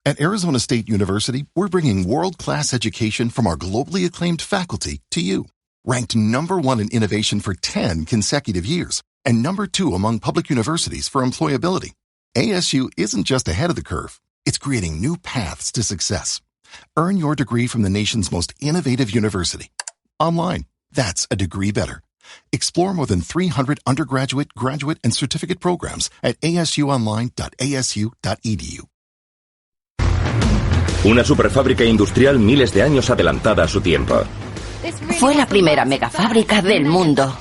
At Arizona State University, we're bringing world-class education from our globally acclaimed faculty to you. Ranked #1 in innovation for 10 consecutive years and #2 among public universities for employability. ASU isn't just ahead of the curve, it's creating new paths to success. Earn your degree from the nation's most innovative university. Online, that's a degree better. Explore more than 300 undergraduate, graduate, and certificate programs at asuonline.asu.edu. Una superfábrica industrial miles de años adelantada a su tiempo. Fue la primera megafábrica del mundo.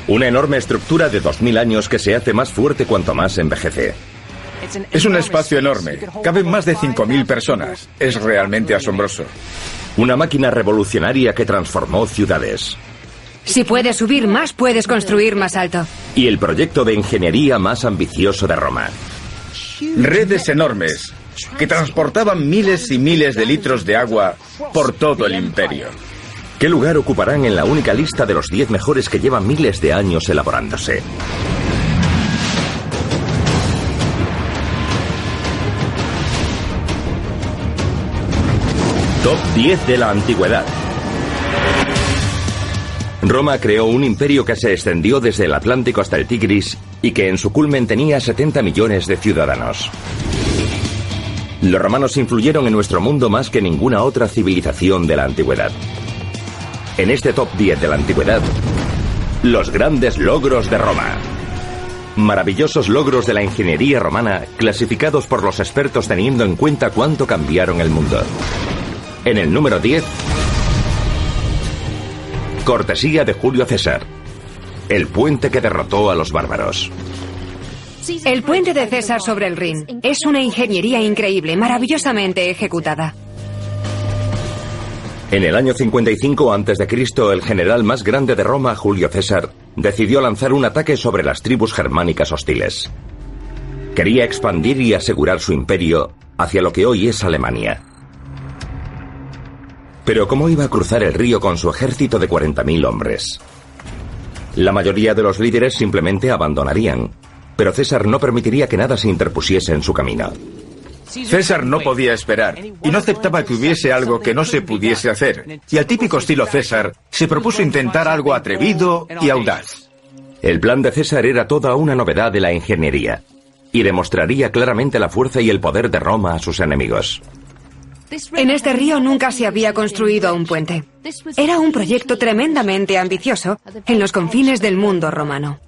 Una enorme estructura de 2000 años que se hace más fuerte cuanto más envejece. Es un espacio enorme. Caben más de 5000 personas. Es realmente asombroso. Una máquina revolucionaria que transformó ciudades. Si puedes subir más, puedes construir más alto. Y el proyecto de ingeniería más ambicioso de Roma. Redes enormes que transportaban miles y miles de litros de agua por todo el imperio. ¿Qué lugar ocuparán en la única lista de los 10 mejores que llevan miles de años elaborándose? Top 10 de la antigüedad. Roma creó un imperio que se extendió desde el Atlántico hasta el Tigris y que en su culmen tenía 70 millones de ciudadanos. Los romanos influyeron en nuestro mundo más que ninguna otra civilización de la antigüedad. En este top 10 de la antigüedad, los grandes logros de Roma. Maravillosos logros de la ingeniería romana clasificados por los expertos teniendo en cuenta cuánto cambiaron el mundo. En el número 10, cortesía de Julio César, el puente que derrotó a los bárbaros. El puente de César sobre el Rin es una ingeniería increíble, maravillosamente ejecutada. En el año 55 a.C., el general más grande de Roma, Julio César, decidió lanzar un ataque sobre las tribus germánicas hostiles. Quería expandir y asegurar su imperio hacia lo que hoy es Alemania. Pero ¿cómo iba a cruzar el río con su ejército de 40.000 hombres? La mayoría de los líderes simplemente abandonarían, pero César no permitiría que nada se interpusiese en su camino. César no podía esperar y no aceptaba que hubiese algo que no se pudiese hacer. Y al típico estilo César, se propuso intentar algo atrevido y audaz. El plan de César era toda una novedad de la ingeniería y demostraría claramente la fuerza y el poder de Roma a sus enemigos. En este río nunca se había construido un puente. Era un proyecto tremendamente ambicioso en los confines del mundo romano.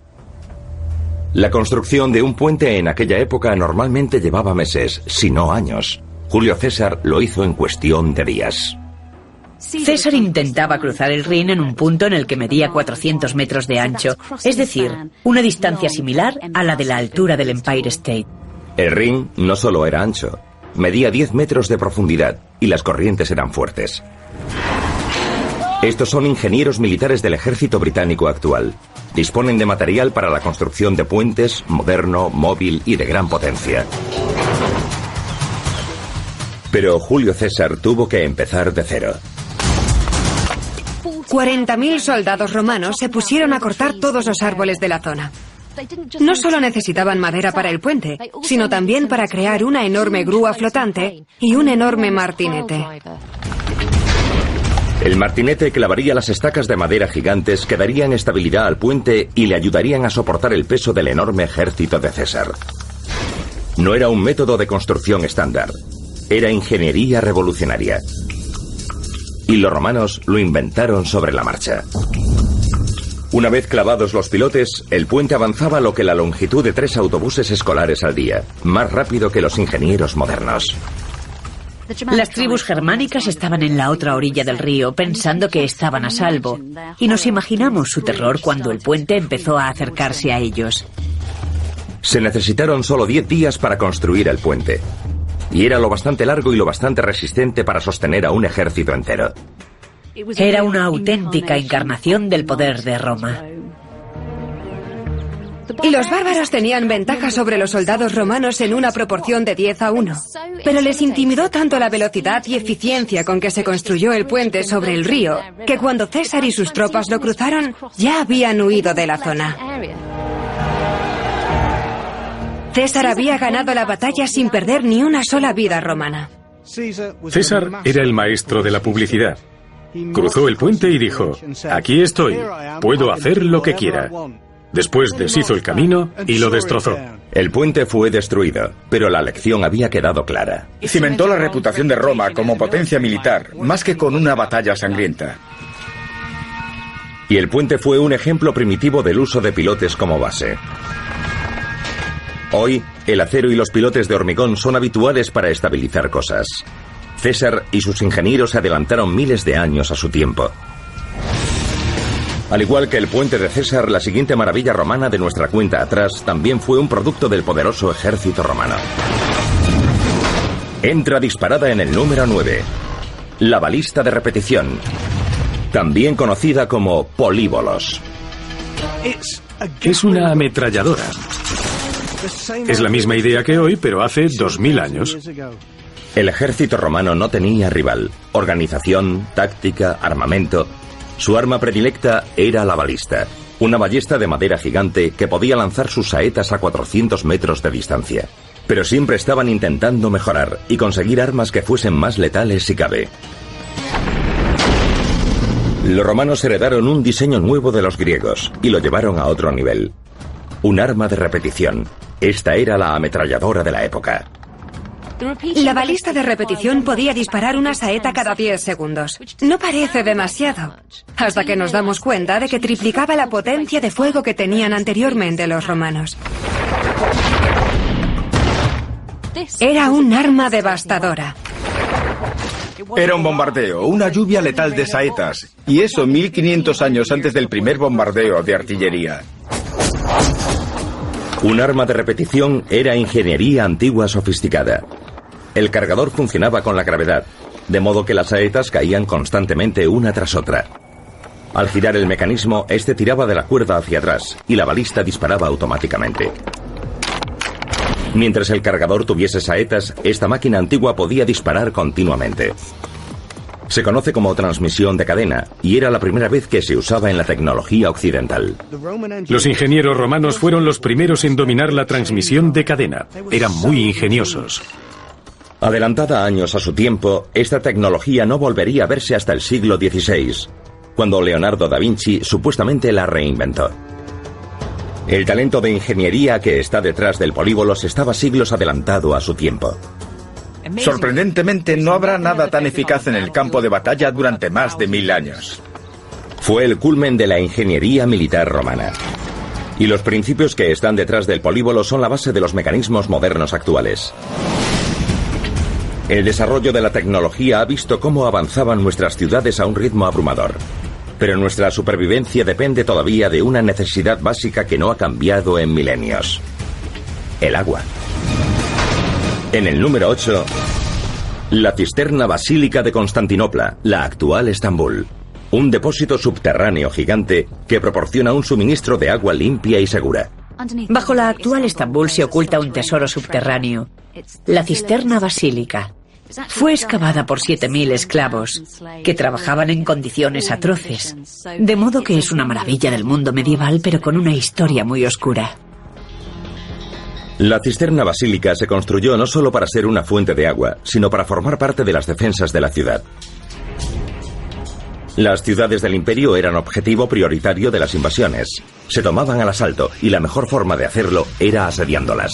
La construcción de un puente en aquella época normalmente llevaba meses, si no años. Julio César lo hizo en cuestión de días. César intentaba cruzar el Rin en un punto en el que medía 400 metros de ancho, es decir, una distancia similar a la de la altura del Empire State. El Rin no solo era ancho, medía 10 metros de profundidad y las corrientes eran fuertes. Estos son ingenieros militares del ejército británico actual. Disponen de material para la construcción de puentes, moderno, móvil y de gran potencia. Pero Julio César tuvo que empezar de cero. 40.000 soldados romanos se pusieron a cortar todos los árboles de la zona. No solo necesitaban madera para el puente, sino también para crear una enorme grúa flotante y un enorme martinete. El martinete clavaría las estacas de madera gigantes que darían estabilidad al puente y le ayudarían a soportar el peso del enorme ejército de César. No era un método de construcción estándar, era ingeniería revolucionaria. Y los romanos lo inventaron sobre la marcha. Una vez clavados los pilotes, el puente avanzaba lo que la longitud de 3 autobuses escolares al día, más rápido que los ingenieros modernos. Las tribus germánicas estaban en la otra orilla del río, pensando que estaban a salvo, y nos imaginamos su terror cuando el puente empezó a acercarse a ellos. Se necesitaron solo 10 días para construir el puente, y era lo bastante largo y lo bastante resistente para sostener a un ejército entero. Era una auténtica encarnación del poder de Roma. Y los bárbaros tenían ventaja sobre los soldados romanos en una proporción de 10-1. Pero les intimidó tanto la velocidad y eficiencia con que se construyó el puente sobre el río, que cuando César y sus tropas lo cruzaron, ya habían huido de la zona. César había ganado la batalla sin perder ni una sola vida romana. César era el maestro de la publicidad. Cruzó el puente y dijo: aquí estoy, puedo hacer lo que quiera. Después deshizo el camino y lo destrozó. El puente fue destruido, pero la lección había quedado clara. Cimentó la reputación de Roma como potencia militar, más que con una batalla sangrienta. Y el puente fue un ejemplo primitivo del uso de pilotes como base. Hoy, el acero y los pilotes de hormigón son habituales para estabilizar cosas. César y sus ingenieros se adelantaron miles de años a su tiempo. Al igual que el puente de César, la siguiente maravilla romana de nuestra cuenta atrás también fue un producto del poderoso ejército romano. Entra disparada en el número 9, la balista de repetición, también conocida como políbolos. Es una ametralladora. Es la misma idea que hoy, pero hace 2000 años. El ejército romano no tenía rival. Organización, táctica, armamento. Su arma predilecta era la balista, una ballesta de madera gigante que podía lanzar sus saetas a 400 metros de distancia. Pero siempre estaban intentando mejorar y conseguir armas que fuesen más letales si cabe. Los romanos heredaron un diseño nuevo de los griegos y lo llevaron a otro nivel. Un arma de repetición. Esta era la ametralladora de la época. La balista de repetición podía disparar una saeta cada 10 segundos. No parece demasiado, hasta que nos damos cuenta de que triplicaba la potencia de fuego que tenían anteriormente los romanos. Era un arma devastadora. Era un bombardeo, una lluvia letal de saetas, y eso 1500 años antes del primer bombardeo de artillería. Un arma de repetición era ingeniería antigua sofisticada. El cargador funcionaba con la gravedad, de modo que las saetas caían constantemente una tras otra. Al girar el mecanismo, este tiraba de la cuerda hacia atrás y la balista disparaba automáticamente. Mientras el cargador tuviese saetas, esta máquina antigua podía disparar continuamente. Se conoce como transmisión de cadena y era la primera vez que se usaba en la tecnología occidental. Los ingenieros romanos fueron los primeros en dominar la transmisión de cadena. Eran muy ingeniosos. Adelantada años a su tiempo, esta tecnología no volvería a verse hasta el siglo XVI, cuando Leonardo da Vinci supuestamente la reinventó. El talento de ingeniería que está detrás del políbolos estaba siglos adelantado a su tiempo. Sorprendentemente, no habrá nada tan eficaz en el campo de batalla durante más de 1000 años. Fue el culmen de la ingeniería militar romana. Y los principios que están detrás del políbolo son la base de los mecanismos modernos actuales. El desarrollo de la tecnología ha visto cómo avanzaban nuestras ciudades a un ritmo abrumador. Pero nuestra supervivencia depende todavía de una necesidad básica que no ha cambiado en milenios: el agua. En el número 8, la cisterna basílica de Constantinopla, la actual Estambul. Un depósito subterráneo gigante que proporciona un suministro de agua limpia y segura. Bajo la actual Estambul se oculta un tesoro subterráneo, la cisterna basílica. Fue excavada por 7000 esclavos, que trabajaban en condiciones atroces. De modo que es una maravilla del mundo medieval, pero con una historia muy oscura. La cisterna basílica se construyó no solo para ser una fuente de agua, sino para formar parte de las defensas de la ciudad. Las ciudades del imperio eran objetivo prioritario de las invasiones. Se tomaban al asalto y la mejor forma de hacerlo era asediándolas.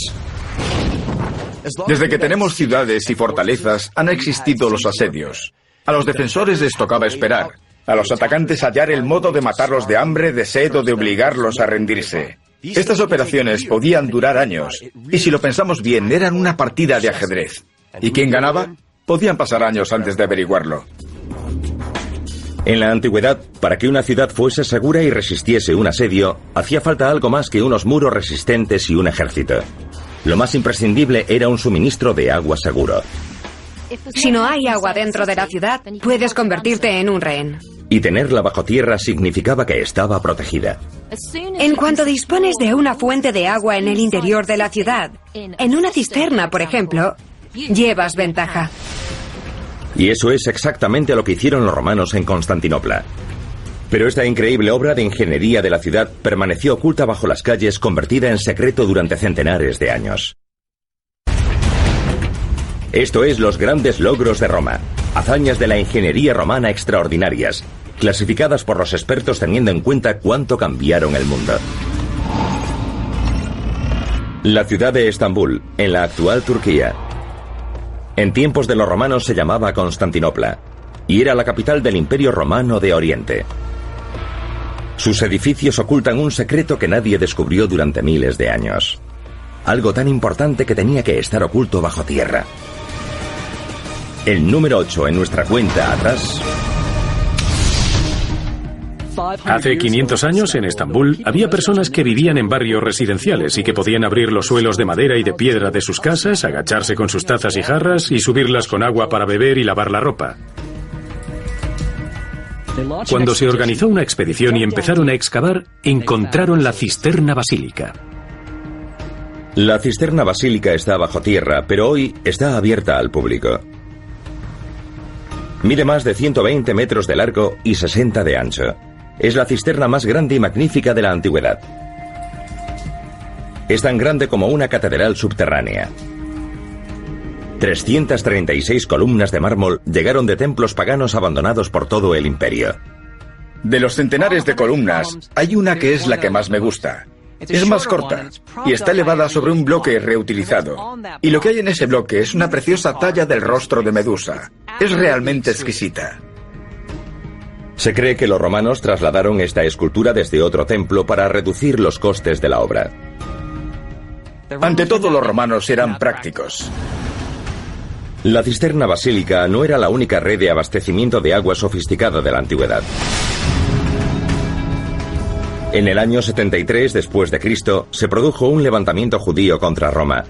Desde que tenemos ciudades y fortalezas, han existido los asedios. A los defensores les tocaba esperar. A los atacantes hallar el modo de matarlos de hambre, de sed o de obligarlos a rendirse. Estas operaciones podían durar años, y si lo pensamos bien, eran una partida de ajedrez. ¿Y quién ganaba? Podían pasar años antes de averiguarlo. En la antigüedad, para que una ciudad fuese segura y resistiese un asedio, hacía falta algo más que unos muros resistentes y un ejército. Lo más imprescindible era un suministro de agua seguro. Si no hay agua dentro de la ciudad, puedes convertirte en un rehén. Y tenerla bajo tierra significaba que estaba protegida. En cuanto dispones de una fuente de agua en el interior de la ciudad, en una cisterna, por ejemplo, llevas ventaja. Y eso es exactamente lo que hicieron los romanos en Constantinopla. Pero esta increíble obra de ingeniería de la ciudad permaneció oculta bajo las calles, convertida en secreto durante centenares de años. Esto es los grandes logros de Roma, hazañas de la ingeniería romana extraordinarias, clasificadas por los expertos teniendo en cuenta cuánto cambiaron el mundo. La ciudad de Estambul, en la actual Turquía. En tiempos de los romanos se llamaba Constantinopla, y era la capital del Imperio Romano de Oriente. Sus edificios ocultan un secreto que nadie descubrió durante miles de años. Algo tan importante que tenía que estar oculto bajo tierra. El número 8 en nuestra cuenta atrás. Hace 500 años, en Estambul, había personas que vivían en barrios residenciales y que podían abrir los suelos de madera y de piedra de sus casas, agacharse con sus tazas y jarras y subirlas con agua para beber y lavar la ropa. Cuando se organizó una expedición y empezaron a excavar, encontraron la cisterna basílica. La cisterna basílica está bajo tierra, pero hoy está abierta al público. Mide más de 120 metros de largo y 60 de ancho. Es la cisterna más grande y magnífica de la antigüedad. Es tan grande como una catedral subterránea. 336 columnas de mármol llegaron de templos paganos abandonados por todo el imperio. De los centenares de columnas, hay una que es la que más me gusta. Es más corta y está elevada sobre un bloque reutilizado. Y lo que hay en ese bloque es una preciosa talla del rostro de Medusa. Es realmente exquisita. Se cree que los romanos trasladaron esta escultura desde otro templo para reducir los costes de la obra. Ante todo, los romanos eran prácticos. La cisterna basílica no era la única red de abastecimiento de agua sofisticada de la antigüedad. En el año 73 después de Cristo se produjo un levantamiento judío contra Roma.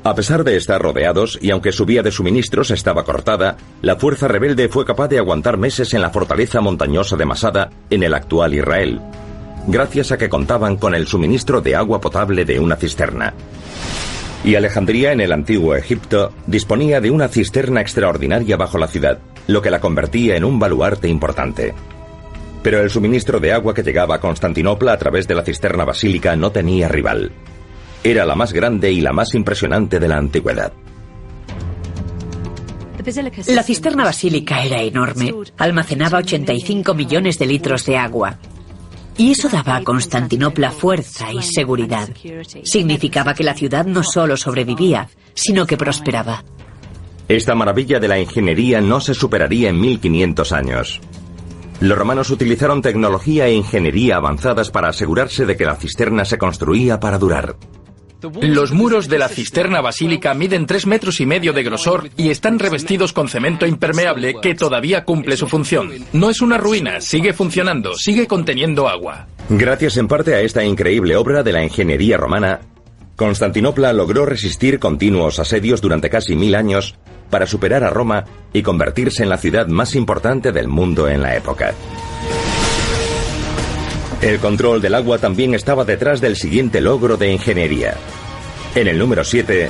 A pesar de estar rodeados y aunque su vía de suministros estaba cortada, la fuerza rebelde fue capaz de aguantar meses en la fortaleza montañosa de Masada, en el actual Israel, gracias a que contaban con el suministro de agua potable de una cisterna. Y Alejandría, en el antiguo Egipto, disponía de una cisterna extraordinaria bajo la ciudad, lo que la convertía en un baluarte importante. Pero el suministro de agua que llegaba a Constantinopla a través de la cisterna basílica no tenía rival. Era la más grande y la más impresionante de la antigüedad. La cisterna basílica era enorme. Almacenaba 85 millones de litros de agua. Y eso daba a Constantinopla fuerza y seguridad. Significaba que la ciudad no solo sobrevivía, sino que prosperaba. Esta maravilla de la ingeniería no se superaría en 1500 años. Los romanos utilizaron tecnología e ingeniería avanzadas para asegurarse de que la cisterna se construía para durar. Los muros de la cisterna basílica miden 3,5 metros de grosor y están revestidos con cemento impermeable que todavía cumple su función. No es una ruina, sigue funcionando, sigue conteniendo agua. Gracias en parte a esta increíble obra de la ingeniería romana, Constantinopla logró resistir continuos asedios durante casi 1000 años para superar a Roma y convertirse en la ciudad más importante del mundo en la época. El control del agua también estaba detrás del siguiente logro de ingeniería. En el número 7,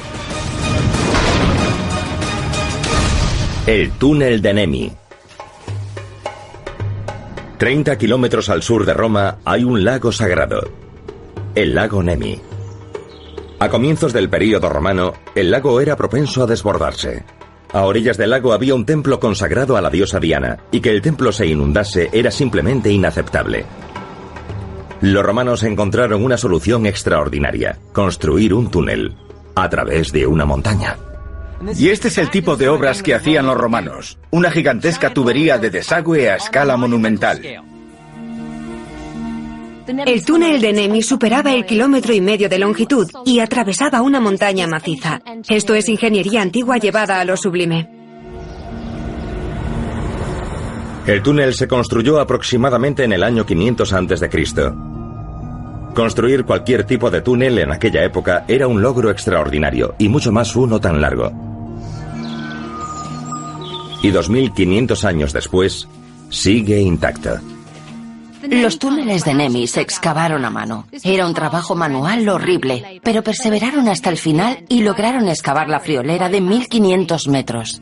el túnel de Nemi. 30 kilómetros al sur de Roma hay un lago sagrado, el lago Nemi. A comienzos del período romano, el lago era propenso a desbordarse. A orillas del lago había un templo consagrado a la diosa Diana, y que el templo se inundase era simplemente inaceptable. Los romanos encontraron una solución extraordinaria: construir un túnel a través de una montaña. Y este es el tipo de obras que hacían los romanos: una gigantesca tubería de desagüe a escala monumental. El túnel de Nemi superaba el 1,5 kilómetros de longitud y atravesaba una montaña maciza. Esto es ingeniería antigua llevada a lo sublime. El túnel se construyó aproximadamente en el año 500 a.C. Construir cualquier tipo de túnel en aquella época era un logro extraordinario, y mucho más uno tan largo. Y 2500 años después, sigue intacto. Los túneles de Nemi se excavaron a mano. Era un trabajo manual horrible, pero perseveraron hasta el final y lograron excavar la friolera de 1500 metros.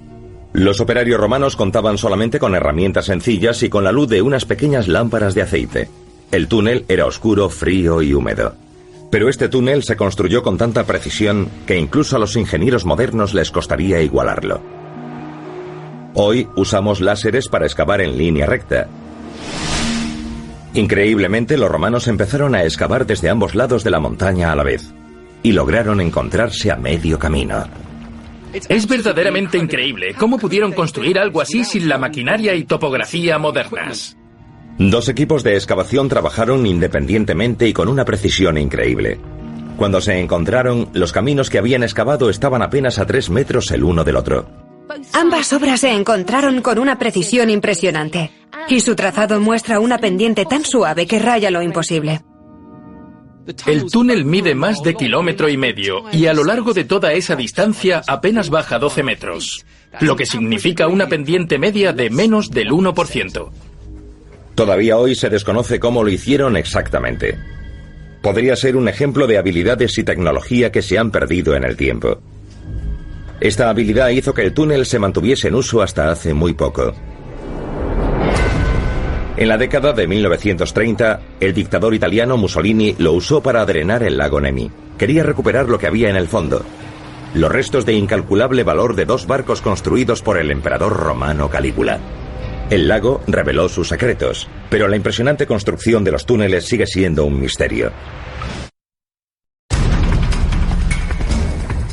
Los operarios romanos contaban solamente con herramientas sencillas y con la luz de unas pequeñas lámparas de aceite. El túnel era oscuro, frío y húmedo. Pero este túnel se construyó con tanta precisión que incluso a los ingenieros modernos les costaría igualarlo. Hoy usamos láseres para excavar en línea recta. Increíblemente, los romanos empezaron a excavar desde ambos lados de la montaña a la vez y lograron encontrarse a medio camino. Es verdaderamente increíble cómo pudieron construir algo así sin la maquinaria y topografía modernas. 2 equipos de excavación trabajaron independientemente y con una precisión increíble. Cuando se encontraron, los caminos que habían excavado estaban apenas a 3 metros el uno del otro. Ambas obras se encontraron con una precisión impresionante, y su trazado muestra una pendiente tan suave que raya lo imposible. El túnel mide más de 1,5 kilómetros y a lo largo de toda esa distancia apenas baja 12 metros, lo que significa una pendiente media de menos del 1%. Todavía hoy se desconoce cómo lo hicieron exactamente. Podría ser un ejemplo de habilidades y tecnología que se han perdido en el tiempo. Esta habilidad hizo que el túnel se mantuviese en uso hasta hace muy poco. En la década de 1930, el dictador italiano Mussolini lo usó para drenar el lago Nemi. Quería recuperar lo que había en el fondo: los restos de incalculable valor de 2 barcos construidos por el emperador romano Calígula. El lago reveló sus secretos, pero la impresionante construcción de los túneles sigue siendo un misterio.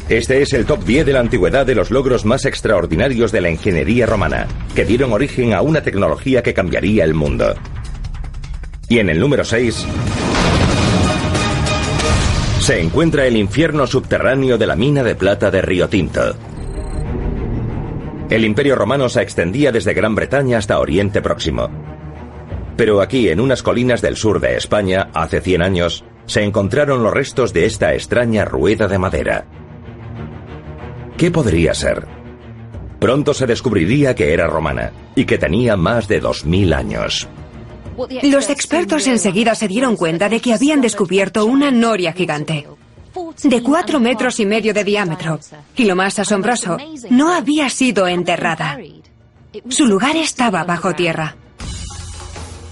Este es el top 10 de la antigüedad de los logros más extraordinarios de la ingeniería romana, que dieron origen a una tecnología que cambiaría el mundo. Y en el número 6... se encuentra el infierno subterráneo de la mina de plata de Río Tinto. El Imperio Romano se extendía desde Gran Bretaña hasta Oriente Próximo. Pero aquí, en unas colinas del sur de España, hace 100 años, se encontraron los restos de esta extraña rueda de madera. ¿Qué podría ser? Pronto se descubriría que era romana y que tenía más de 2000 años. Los expertos enseguida se dieron cuenta de que habían descubierto una noria gigante, de 4,5 metros de diámetro, y lo más asombroso, no había sido enterrada. Su lugar estaba bajo tierra.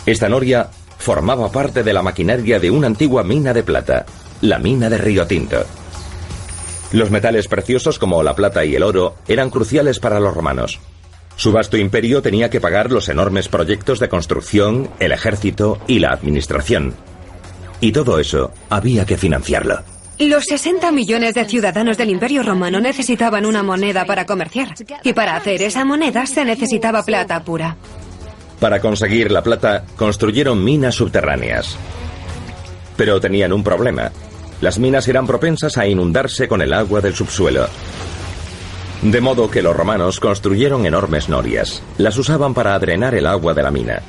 Esta noria formaba parte de la maquinaria de una antigua mina de plata, la mina de Río Tinto. Los metales preciosos como la plata y el oro eran cruciales para los romanos. Su vasto imperio tenía que pagar los enormes proyectos de construcción, el ejército y la administración. Y todo eso había que financiarlo. Los 60 millones de ciudadanos del Imperio Romano necesitaban una moneda para comerciar. Y para hacer esa moneda se necesitaba plata pura. Para conseguir la plata, construyeron minas subterráneas. Pero tenían un problema. Las minas eran propensas a inundarse con el agua del subsuelo. De modo que los romanos construyeron enormes norias. Las usaban para drenar el agua de la mina.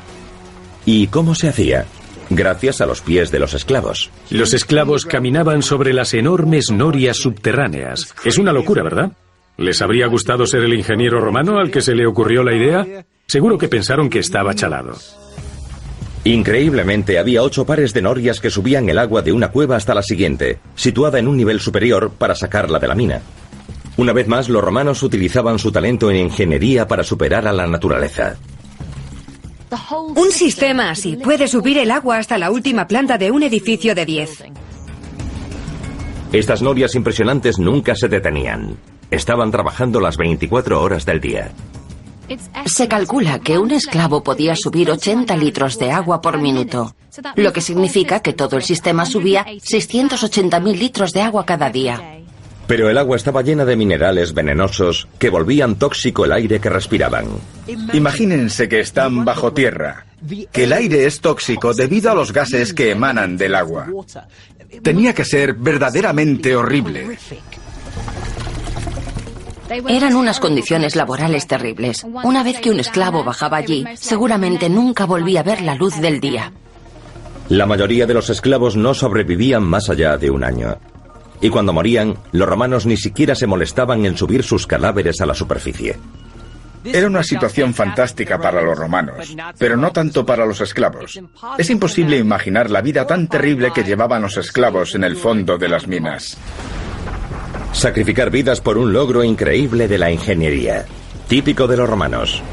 ¿Y cómo se hacía? Gracias a los pies de los esclavos. Los esclavos caminaban sobre las enormes norias subterráneas. Es una locura, ¿verdad? ¿Les habría gustado ser el ingeniero romano al que se le ocurrió la idea? Seguro que pensaron que estaba chalado. Increíblemente, había 8 pares de norias que subían el agua de una cueva hasta la siguiente, situada en un nivel superior para sacarla de la mina. Una vez más, los romanos utilizaban su talento en ingeniería para superar a la naturaleza. Un sistema así puede subir el agua hasta la última planta de un edificio de 10. Estas norias impresionantes nunca se detenían. Estaban trabajando las 24 horas del día. Se calcula que un esclavo podía subir 80 litros de agua por minuto, lo que significa que todo el sistema subía 680.000 litros de agua cada día. Pero el agua estaba llena de minerales venenosos que volvían tóxico el aire que respiraban. Imagínense que están bajo tierra, que el aire es tóxico debido a los gases que emanan del agua. Tenía que ser verdaderamente horrible. Eran unas condiciones laborales terribles. Una vez que un esclavo bajaba allí, seguramente nunca volvía a ver la luz del día. La mayoría de los esclavos no sobrevivían más allá de un año. Y cuando morían, los romanos ni siquiera se molestaban en subir sus cadáveres a la superficie. Era una situación fantástica para los romanos, pero no tanto para los esclavos. Es imposible imaginar la vida tan terrible que llevaban los esclavos en el fondo de las minas. Sacrificar vidas por un logro increíble de la ingeniería. típico de los romanos.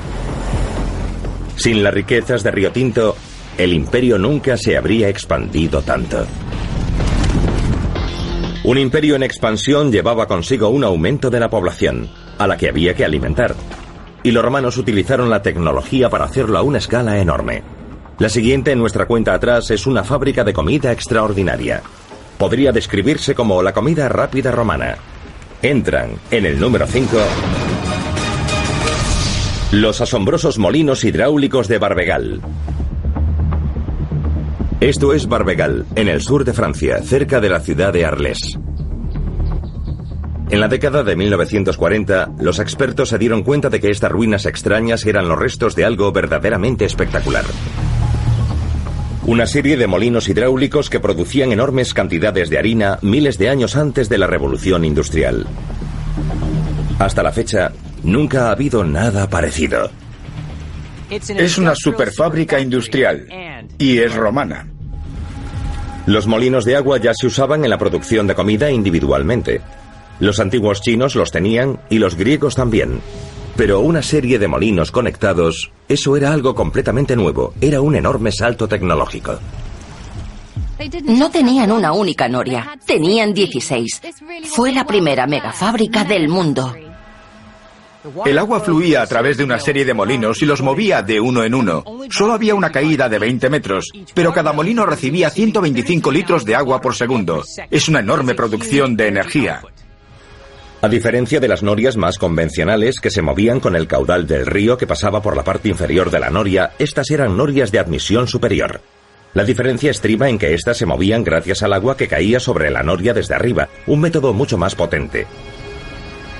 Sin las riquezas de Río Tinto, el imperio nunca se habría expandido tanto. Un imperio en expansión llevaba consigo un aumento de la población, a la que había que alimentar. Y los romanos utilizaron la tecnología para hacerlo a una escala enorme. La siguiente en nuestra cuenta atrás es una fábrica de comida extraordinaria. Podría describirse como la comida rápida romana. Entran en el número 5 los asombrosos molinos hidráulicos de Barbegal. Esto es Barbegal, en el sur de Francia, cerca de la ciudad de Arles. En la década de 1940, los expertos se dieron cuenta de que estas ruinas extrañas eran los restos de algo verdaderamente espectacular. Una serie de molinos hidráulicos que producían enormes cantidades de harina miles de años antes de la revolución industrial. Hasta la fecha, nunca ha habido nada parecido. Es una superfábrica industrial y es romana. Los molinos de agua ya se usaban en la producción de comida individualmente. Los antiguos chinos los tenían y los griegos también. Pero una serie de molinos conectados, eso era algo completamente nuevo. Era un enorme salto tecnológico. No tenían una única noria, tenían 16. Fue la primera megafábrica del mundo. El agua fluía a través de una serie de molinos y los movía de uno en uno. Solo había una caída de 20 metros, pero cada molino recibía 125 litros de agua por segundo. Es una enorme producción de energía. A diferencia de las norias más convencionales que se movían con el caudal del río que pasaba por la parte inferior de la noria, estas eran norias de admisión superior. La diferencia estriba en que estas se movían gracias al agua que caía sobre la noria desde arriba, un método mucho más potente.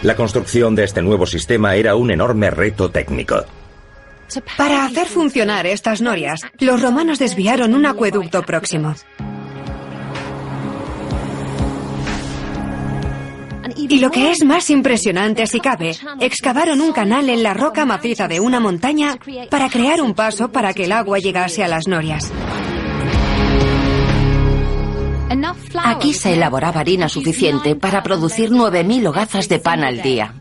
La construcción de este nuevo sistema era un enorme reto técnico. Para hacer funcionar estas norias, los romanos desviaron un acueducto próximo. Y lo que es más impresionante si cabe, excavaron un canal en la roca maciza de una montaña para crear un paso para que el agua llegase a las norias. Aquí se elaboraba harina suficiente para producir 9.000 hogazas de pan al día.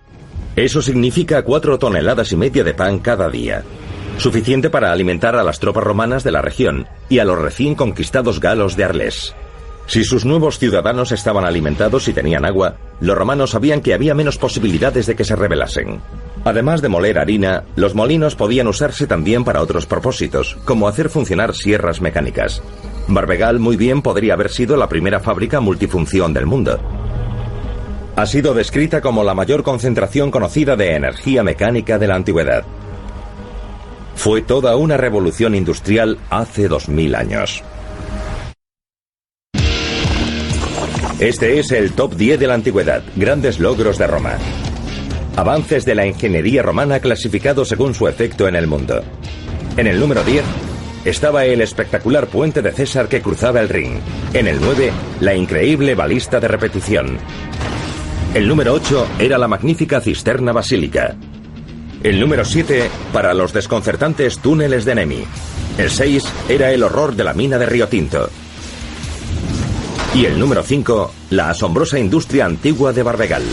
Eso significa 4,5 toneladas de pan cada día. Suficiente para alimentar a las tropas romanas de la región y a los recién conquistados galos de Arles. Si sus nuevos ciudadanos estaban alimentados y tenían agua, los romanos sabían que había menos posibilidades de que se rebelasen. Además de moler harina, los molinos podían usarse también para otros propósitos, como hacer funcionar sierras mecánicas. Barbegal muy bien podría haber sido la primera fábrica multifunción del mundo. Ha sido descrita como la mayor concentración conocida de energía mecánica de la antigüedad. Fue toda una revolución industrial hace 2000 años. Este es el top 10 de la antigüedad, grandes logros de Roma. Avances de la ingeniería romana clasificados según su efecto en el mundo. En el número 10 estaba el espectacular puente de César que cruzaba el Rin. En el 9, la increíble balista de repetición. El número 8 era la magnífica cisterna basílica. El número 7, para los desconcertantes túneles de Nemi. El 6 era el horror de la mina de Río Tinto. Y el número 5, la asombrosa industria antigua de Barbegal.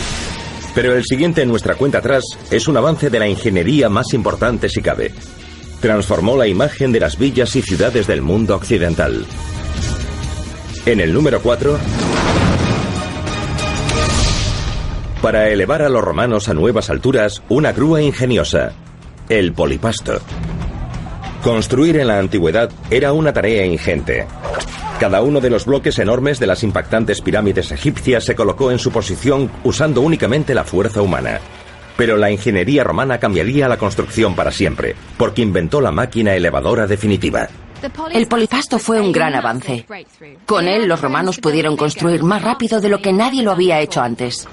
Pero el siguiente en nuestra cuenta atrás es un avance de la ingeniería más importante si cabe. Transformó la imagen de las villas y ciudades del mundo occidental. En el número 4, para elevar a los romanos a nuevas alturas, una grúa ingeniosa, el polipasto. Construir en la antigüedad era una tarea ingente. Cada uno de los bloques enormes de las impactantes pirámides egipcias se colocó en su posición usando únicamente la fuerza humana. Pero la ingeniería romana cambiaría la construcción para siempre, porque inventó la máquina elevadora definitiva. El polipasto fue un gran avance. Con él, los romanos pudieron construir más rápido de lo que nadie lo había hecho antes.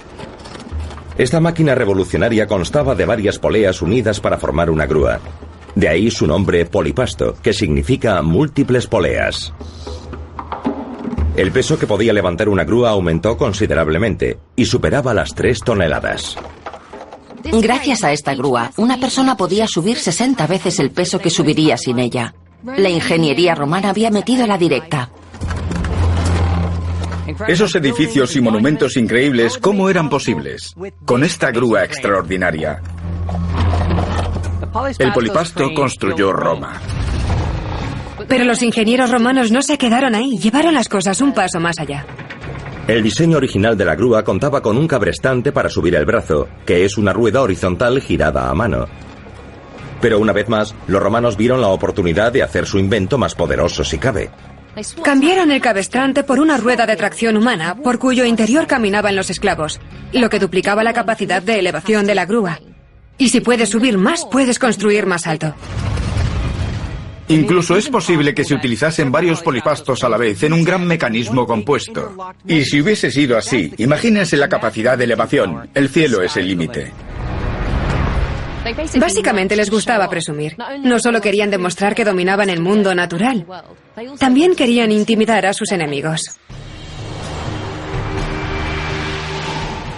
Esta máquina revolucionaria constaba de varias poleas unidas para formar una grúa. De ahí su nombre polipasto, que significa múltiples poleas. El peso que podía levantar una grúa aumentó considerablemente y superaba las 3 toneladas. Gracias a esta grúa, una persona podía subir 60 veces el peso que subiría sin ella. La ingeniería romana había metido la directa. Esos edificios y monumentos increíbles, ¿cómo eran posibles? Con esta grúa extraordinaria. El Polipasto construyó Roma. Pero los ingenieros romanos no se quedaron ahí, llevaron las cosas un paso más allá. El diseño original de la grúa contaba con un cabrestante para subir el brazo, que es una rueda horizontal girada a mano. Pero una vez más, los romanos vieron la oportunidad de hacer su invento más poderoso si cabe. Cambiaron el cabestrante por una rueda de tracción humana, por cuyo interior caminaban los esclavos, lo que duplicaba la capacidad de elevación de la grúa. Y si puedes subir más, puedes construir más alto. Incluso es posible que se utilizasen varios polipastos a la vez en un gran mecanismo compuesto. Y si hubiese sido así, imagínense la capacidad de elevación. El cielo es el límite. Básicamente les gustaba presumir. No solo querían demostrar que dominaban el mundo natural, también querían intimidar a sus enemigos.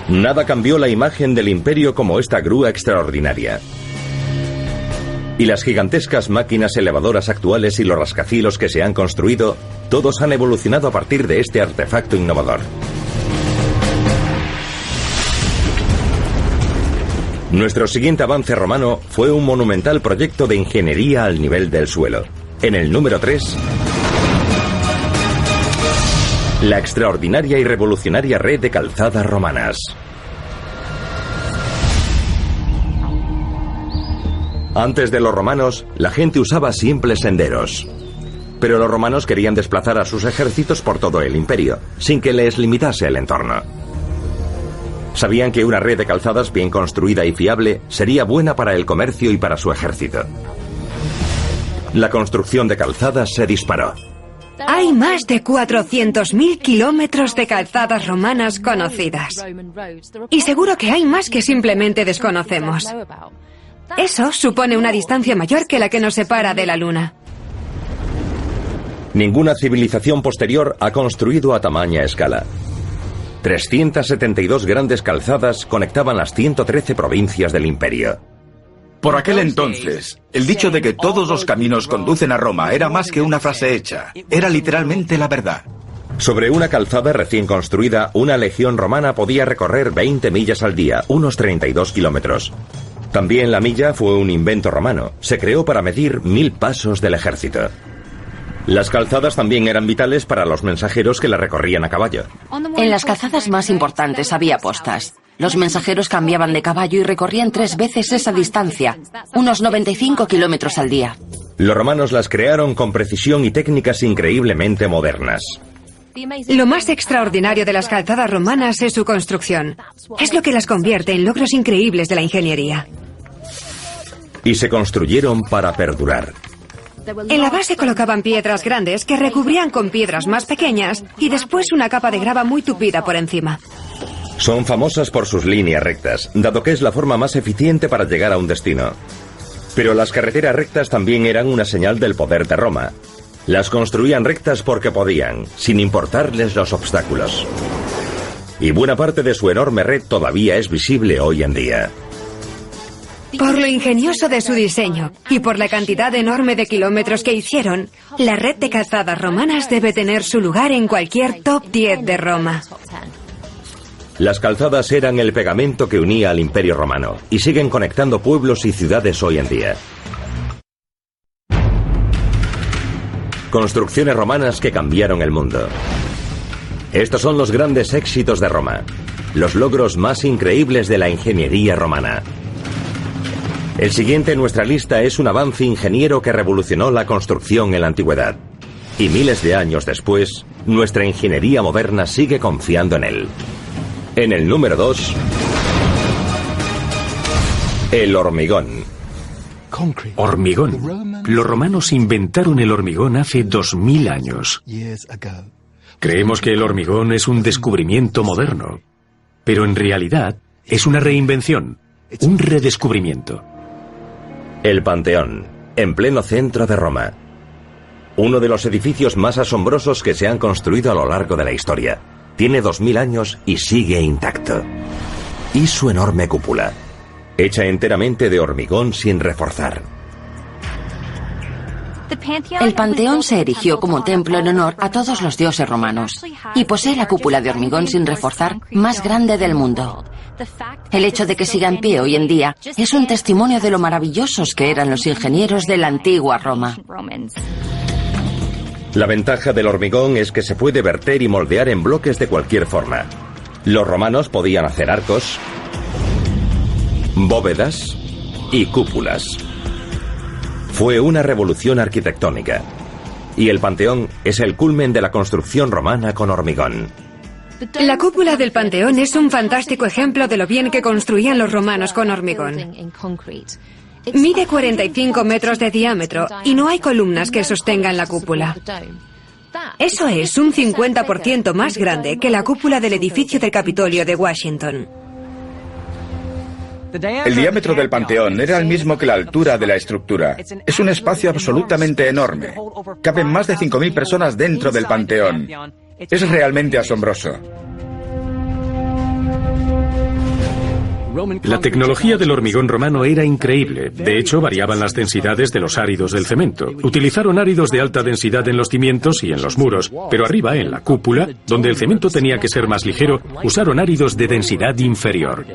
Nada cambió la imagen del imperio como esta grúa extraordinaria. Y las gigantescas máquinas elevadoras actuales y los rascacielos que se han construido, todos han evolucionado a partir de este artefacto innovador. Nuestro siguiente avance romano fue un monumental proyecto de ingeniería al nivel del suelo. En el número 3, la extraordinaria y revolucionaria red de calzadas romanas. Antes de los romanos, la gente usaba simples senderos. Pero los romanos querían desplazar a sus ejércitos por todo el imperio, sin que les limitase el entorno. Sabían que una red de calzadas bien construida y fiable sería buena para el comercio y para su ejército. La construcción de calzadas se disparó. Hay más de 400.000 kilómetros de calzadas romanas conocidas. Y seguro que hay más que simplemente desconocemos. Eso supone una distancia mayor que la que nos separa de la Luna. Ninguna civilización posterior ha construido a tamaña escala. 372 grandes calzadas conectaban las 113 provincias del imperio. Por aquel entonces, el dicho de que todos los caminos conducen a Roma era más que una frase hecha, era literalmente la verdad. Sobre una calzada recién construida, una legión romana podía recorrer 20 millas al día, unos 32 kilómetros. También la milla fue un invento romano. Se creó para medir 1000 pasos del ejército. Las calzadas también eran vitales para los mensajeros que la recorrían a caballo. En las calzadas más importantes había postas. Los mensajeros cambiaban de caballo y recorrían 3 veces esa distancia, unos 95 kilómetros al día. Los romanos las crearon con precisión y técnicas increíblemente modernas. Lo más extraordinario de las calzadas romanas es su construcción. Es lo que las convierte en logros increíbles de la ingeniería. Y se construyeron para perdurar. En la base colocaban piedras grandes que recubrían con piedras más pequeñas y después una capa de grava muy tupida por encima. Son famosas por sus líneas rectas, dado que es la forma más eficiente para llegar a un destino. Pero las carreteras rectas también eran una señal del poder de Roma. Las construían rectas porque podían, sin importarles los obstáculos. Y buena parte de su enorme red todavía es visible hoy en día. Por lo ingenioso de su diseño y por la cantidad enorme de kilómetros que hicieron, la red de calzadas romanas debe tener su lugar en cualquier top 10 de Roma. Las calzadas eran el pegamento que unía al Imperio Romano y siguen conectando pueblos y ciudades hoy en día. Construcciones romanas que cambiaron el mundo. Estos son los grandes éxitos de Roma, los logros más increíbles de la ingeniería romana. El siguiente en nuestra lista es un avance ingeniero que revolucionó la construcción en la antigüedad. Y miles de años después, nuestra ingeniería moderna sigue confiando en él. En el número 2, el hormigón. Hormigón. Los romanos inventaron el hormigón hace 2000 años. Creemos que el hormigón es un descubrimiento moderno, pero en realidad es una reinvención, un redescubrimiento. El Panteón, en pleno centro de Roma. Uno de los edificios más asombrosos que se han construido a lo largo de la historia. Tiene 2000 años y sigue intacto. Y su enorme cúpula, hecha enteramente de hormigón sin reforzar. El Panteón se erigió como templo en honor a todos los dioses romanos y posee la cúpula de hormigón sin reforzar más grande del mundo. El hecho de que siga en pie hoy en día es un testimonio de lo maravillosos que eran los ingenieros de la antigua Roma. La ventaja del hormigón es que se puede verter y moldear en bloques de cualquier forma. Los romanos podían hacer arcos, bóvedas y cúpulas. Fue una revolución arquitectónica. Y el Panteón es el culmen de la construcción romana con hormigón. La cúpula del Panteón es un fantástico ejemplo de lo bien que construían los romanos con hormigón. Mide 45 metros de diámetro y no hay columnas que sostengan la cúpula. Eso es un 50% más grande que la cúpula del edificio del Capitolio de Washington. El diámetro del Panteón era el mismo que la altura de la estructura. Es un espacio absolutamente enorme. Caben más de 5.000 personas dentro del Panteón. Es realmente asombroso. La tecnología del hormigón romano era increíble. De hecho, variaban las densidades de los áridos del cemento. Utilizaron áridos de alta densidad en los cimientos y en los muros, pero arriba, en la cúpula, donde el cemento tenía que ser más ligero, usaron áridos de densidad inferior.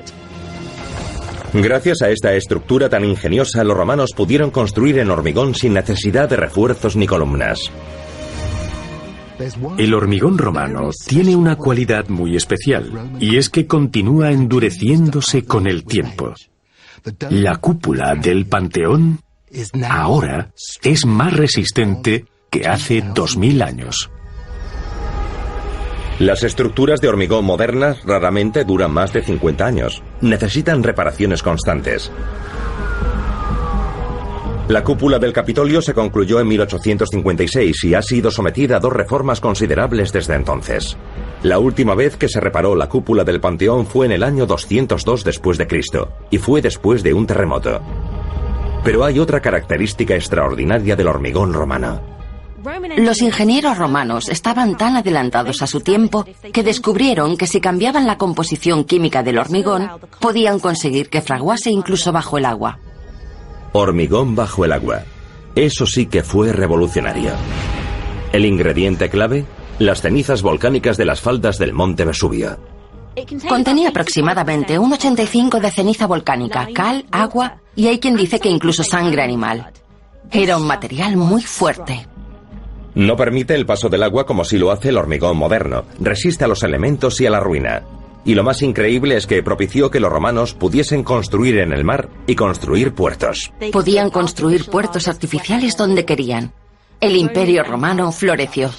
Gracias a esta estructura tan ingeniosa, los romanos pudieron construir en hormigón sin necesidad de refuerzos ni columnas. El hormigón romano tiene una cualidad muy especial, y es que continúa endureciéndose con el tiempo. La cúpula del Panteón ahora es más resistente que hace 2000 años. Las estructuras de hormigón modernas raramente duran más de 50 años. Necesitan reparaciones constantes. La cúpula del Capitolio se concluyó en 1856 y ha sido sometida a 2 reformas considerables desde entonces. La última vez que se reparó la cúpula del Panteón fue en el año 202 después de Cristo, y fue después de un terremoto. Pero hay otra característica extraordinaria del hormigón romano. Los ingenieros romanos estaban tan adelantados a su tiempo que descubrieron que si cambiaban la composición química del hormigón, podían conseguir que fraguase incluso bajo el agua. Hormigón bajo el agua. Eso sí que fue revolucionario. El ingrediente clave, las cenizas volcánicas de las faldas del monte Vesubio. Contenía aproximadamente un 85 de ceniza volcánica, cal, agua y hay quien dice que incluso sangre animal. Era un material muy fuerte. No permite el paso del agua como si lo hace el hormigón moderno. Resiste a los elementos y a la ruina. Y lo más increíble es que propició que los romanos pudiesen construir en el mar y construir puertos. Podían construir puertos artificiales donde querían. El Imperio Romano floreció.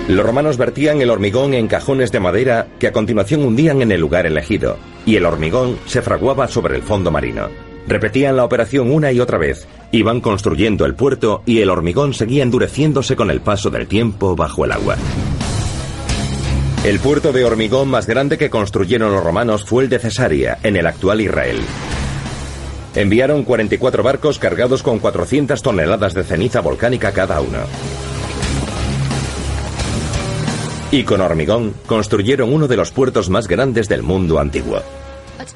Los romanos vertían el hormigón en cajones de madera que a continuación hundían en el lugar elegido, y el hormigón se fraguaba sobre el fondo marino. Repetían la operación una y otra vez. Iban construyendo el puerto y el hormigón seguía endureciéndose con el paso del tiempo bajo el agua. El puerto de hormigón más grande que construyeron los romanos fue el de Cesarea, en el actual Israel. Enviaron 44 barcos cargados con 400 toneladas de ceniza volcánica cada uno. Y con hormigón construyeron uno de los puertos más grandes del mundo antiguo.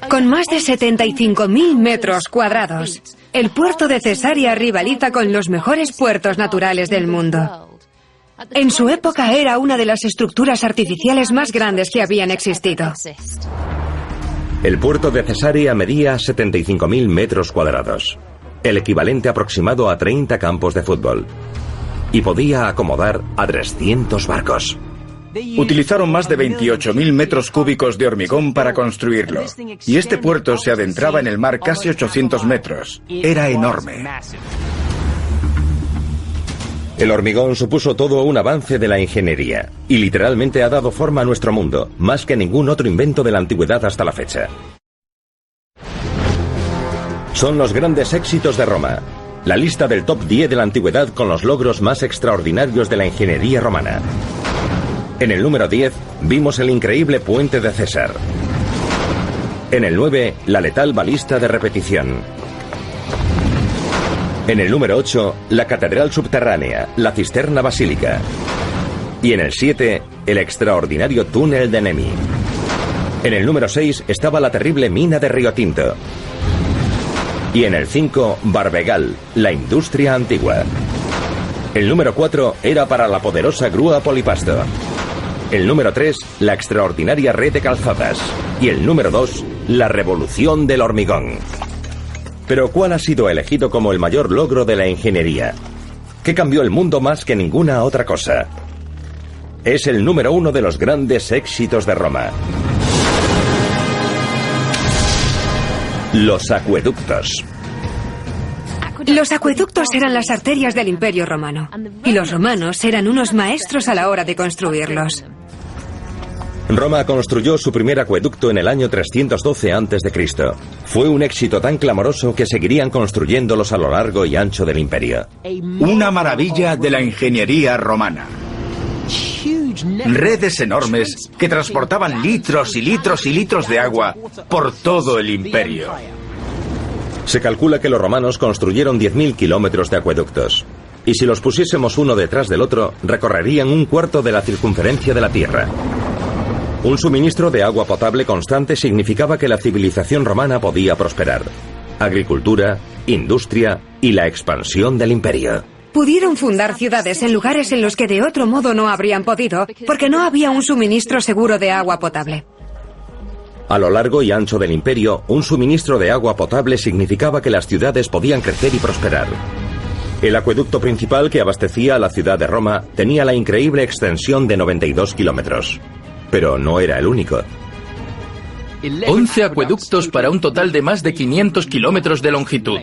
Con más de 75.000 metros cuadrados, el puerto de Cesarea rivaliza con los mejores puertos naturales del mundo. En su época era una de las estructuras artificiales más grandes que habían existido. El puerto de Cesarea medía 75.000 metros cuadrados, el equivalente aproximado a 30 campos de fútbol, y podía acomodar a 300 barcos. Utilizaron más de 28.000 metros cúbicos de hormigón para construirlo, y este puerto se adentraba en el mar casi 800 metros. Era enorme. El hormigón supuso todo un avance de la ingeniería, y literalmente ha dado forma a nuestro mundo, más que ningún otro invento de la antigüedad hasta la fecha. Son los grandes éxitos de Roma, la lista del top 10 de la antigüedad con los logros más extraordinarios de la ingeniería romana. En el número 10 vimos el increíble puente de César. En el 9, la letal balista de repetición. En el número 8, la catedral subterránea, la cisterna basílica. Y en el 7, el extraordinario túnel de Nemi. En el número 6 estaba la terrible mina de Río Tinto. Y en el 5, Barbegal, la industria antigua. El número 4 era para la poderosa grúa Polipasto. El número 3, la extraordinaria red de calzadas. Y el número 2, la revolución del hormigón. Pero ¿cuál ha sido elegido como el mayor logro de la ingeniería? ¿Qué cambió el mundo más que ninguna otra cosa? Es el número 1 de los grandes éxitos de Roma. Los acueductos. Los acueductos eran las arterias del Imperio Romano, y los romanos eran unos maestros a la hora de construirlos. Roma construyó su primer acueducto en el año 312 a.C. Fue un éxito tan clamoroso que seguirían construyéndolos a lo largo y ancho del imperio. Una maravilla de la ingeniería romana. Redes enormes que transportaban litros y litros y litros de agua por todo el imperio. Se calcula que los romanos construyeron 10.000 kilómetros de acueductos. Y si los pusiésemos uno detrás del otro, recorrerían un cuarto de la circunferencia de la Tierra. Un suministro de agua potable constante significaba que la civilización romana podía prosperar. Agricultura, industria y la expansión del imperio. Pudieron fundar ciudades en lugares en los que de otro modo no habrían podido, porque no había un suministro seguro de agua potable. A lo largo y ancho del imperio, un suministro de agua potable significaba que las ciudades podían crecer y prosperar. El acueducto principal que abastecía a la ciudad de Roma tenía la increíble extensión de 92 kilómetros. Pero no era el único. 11 acueductos para un total de más de 500 kilómetros de longitud.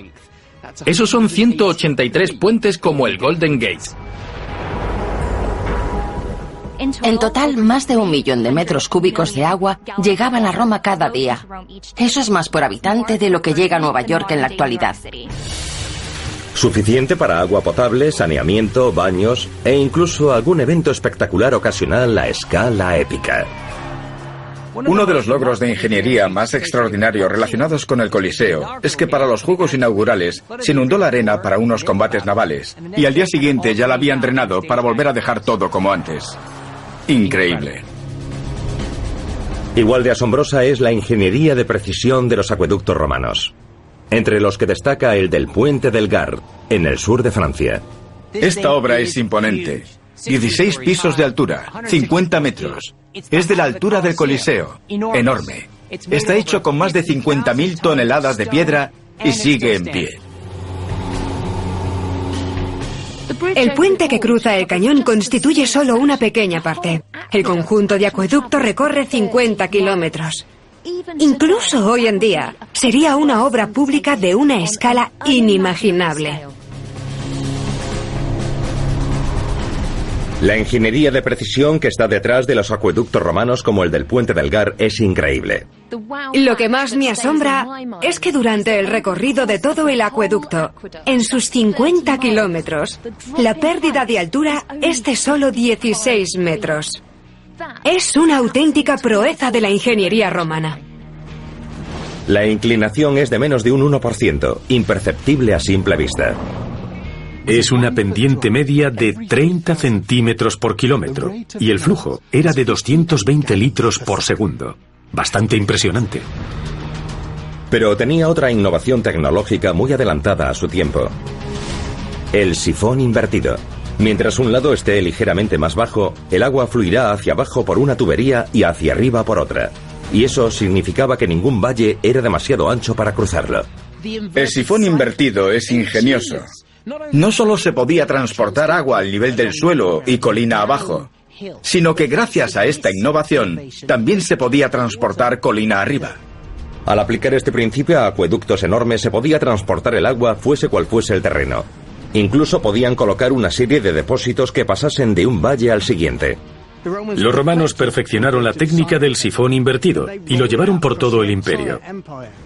Esos son 183 puentes como el Golden Gate. En total, más de 1 millón de metros cúbicos de agua llegaban a Roma cada día. Eso es más por habitante de lo que llega a Nueva York en la actualidad. Suficiente para agua potable, saneamiento, baños e incluso algún evento espectacular ocasional a escala épica. Uno de los logros de ingeniería más extraordinarios relacionados con el Coliseo es que para los Juegos inaugurales se inundó la arena para unos combates navales y al día siguiente ya la habían drenado para volver a dejar todo como antes. Increíble. Igual de asombrosa es la ingeniería de precisión de los acueductos romanos, entre los que destaca el del Puente del Gard, en el sur de Francia. Esta obra es imponente. 16 pisos de altura, 50 metros. Es de la altura del Coliseo. Enorme. Está hecho con más de 50.000 toneladas de piedra y sigue en pie. El puente que cruza el cañón constituye solo una pequeña parte. El conjunto de acueducto recorre 50 kilómetros. Incluso hoy en día, sería una obra pública de una escala inimaginable. La ingeniería de precisión que está detrás de los acueductos romanos como el del Puente del Gard es increíble. Lo que más me asombra es que durante el recorrido de todo el acueducto, en sus 50 kilómetros, la pérdida de altura es de solo 16 metros. Es una auténtica proeza de la ingeniería romana. La inclinación es de menos de un 1%, imperceptible a simple vista. Es una pendiente media de 30 centímetros por kilómetro y el flujo era de 220 litros por segundo. Bastante impresionante. Pero tenía otra innovación tecnológica muy adelantada a su tiempo. El sifón invertido. Mientras un lado esté ligeramente más bajo, el agua fluirá hacia abajo por una tubería y hacia arriba por otra. Y eso significaba que ningún valle era demasiado ancho para cruzarlo. El sifón invertido es ingenioso. No solo se podía transportar agua al nivel del suelo y colina abajo, sino que gracias a esta innovación también se podía transportar colina arriba. Al aplicar este principio a acueductos enormes se podía transportar el agua fuese cual fuese el terreno. Incluso podían colocar una serie de depósitos que pasasen de un valle al siguiente. Los romanos perfeccionaron la técnica del sifón invertido y lo llevaron por todo el imperio.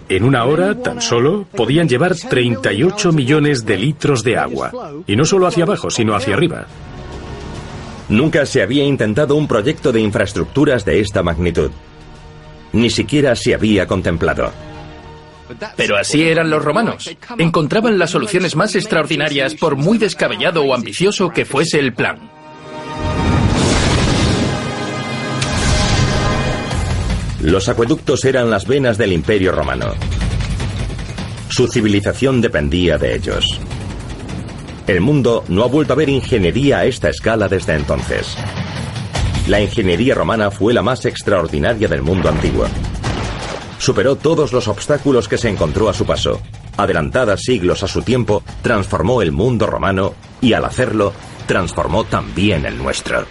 En una hora, tan solo, podían llevar 38 millones de litros de agua. Y no solo hacia abajo, sino hacia arriba. Nunca se había intentado un proyecto de infraestructuras de esta magnitud. Ni siquiera se había contemplado. Pero así eran los romanos. Encontraban las soluciones más extraordinarias por muy descabellado o ambicioso que fuese el plan. Los acueductos eran las venas del Imperio Romano. Su civilización dependía de ellos. El mundo no ha vuelto a ver ingeniería a esta escala desde entonces. La ingeniería romana fue la más extraordinaria del mundo antiguo. Superó todos los obstáculos que se encontró a su paso. Adelantada siglos a su tiempo, transformó el mundo romano y al hacerlo, transformó también el nuestro.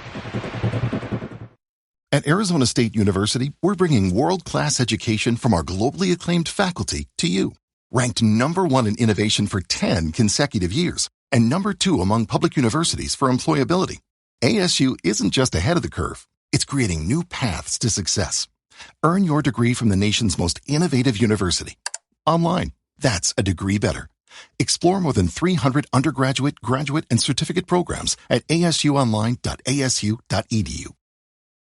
At Arizona State University, we're bringing world-class education from our globally acclaimed faculty to you. Ranked #1 in innovation for 10 consecutive years and #2 among public universities for employability. ASU isn't just ahead of the curve, it's creating new paths to success. Earn your degree from the nation's most innovative university. Online, that's a degree better. Explore more than 300 undergraduate, graduate, and certificate programs at asuonline.asu.edu.